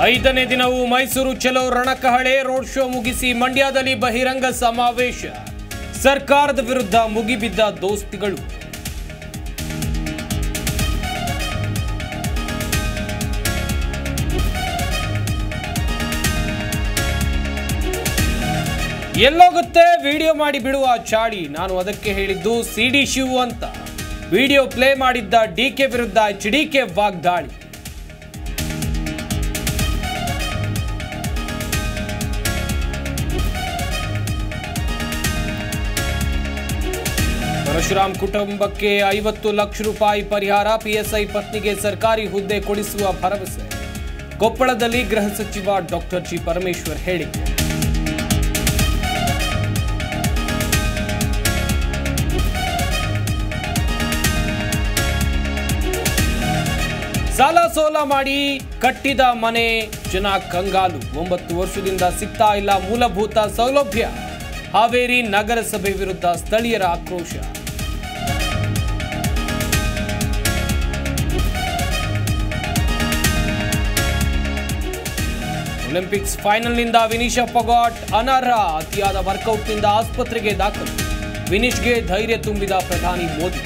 ಐದನೇ ದಿನವೂ ಮೈಸೂರು ಚಲೋ ರಣಕಹಳೆ ರೋಡ್ ಶೋ ಮುಗಿಸಿ ಮಂಡ್ಯದಲ್ಲಿ ಬಹಿರಂಗ ಸಮಾವೇಶ. ಸರ್ಕಾರದ ವಿರುದ್ಧ ಮುಗಿಬಿದ್ದ ದೋಸ್ತಿಗಳು. ಎಲ್ಲೋಗುತ್ತೆ ವಿಡಿಯೋ ಮಾಡಿ ಬಿಡುವ ಚಾಡಿ. ನಾನು ಅದಕ್ಕೆ ಹೇಳಿದ್ದು ಸಿಡಿ ಶಿವು ಅಂತ. ವಿಡಿಯೋ ಪ್ಲೇ ಮಾಡಿದ್ದ ಡಿಕೆ ವಿರುದ್ಧ ಎಚ್ಡಿಕೆ ವಾಗ್ದಾಳಿ. ಪರಶುರಾಮ್ ಕುಟುಂಬಕ್ಕೆ 50 ಲಕ್ಷ ರೂಪಾಯಿ ಪರಿಹಾರ. ಪಿಎಸ್ಐ ಪತ್ನಿಗೆ ಸರ್ಕಾರಿ ಹುದ್ದೆ ಕೊಡಿಸುವ ಭರವಸೆ. ಕೊಪ್ಪಳದಲ್ಲಿ ಗೃಹ ಸಚಿವ ಡಾಕ್ಟರ್ ಜಿ ಪರಮೇಶ್ವರ್ ಹೇಳಿಕೆ. ಸಾಲ ಸೋಲ ಮಾಡಿ ಕಟ್ಟಿದ ಮನೆ ಜನ ಕಂಗಾಲು. 9 ವರ್ಷದಿಂದ ಸಿಗ್ತಾ ಇಲ್ಲ ಮೂಲಭೂತ ಸೌಲಭ್ಯ. ಹಾವೇರಿ ನಗರಸಭೆ ವಿರುದ್ಧ ಸ್ಥಳೀಯರ ಆಕ್ರೋಶ. ಒಲಿಂಪಿಕ್ಸ್ ಫೈನಲ್ನಿಂದ ವಿನಿಶಾ ಫೊಗಾಟ್ ಅನರ್ಹ. ಅತಿಯಾದ ವರ್ಕೌಟ್ನಿಂದ ಆಸ್ಪತ್ರೆಗೆ ದಾಖಲು. ವಿನಿಶ್ಗೆ ಧೈರ್ಯ ತುಂಬಿದ ಪ್ರಧಾನಿ ಮೋದಿ.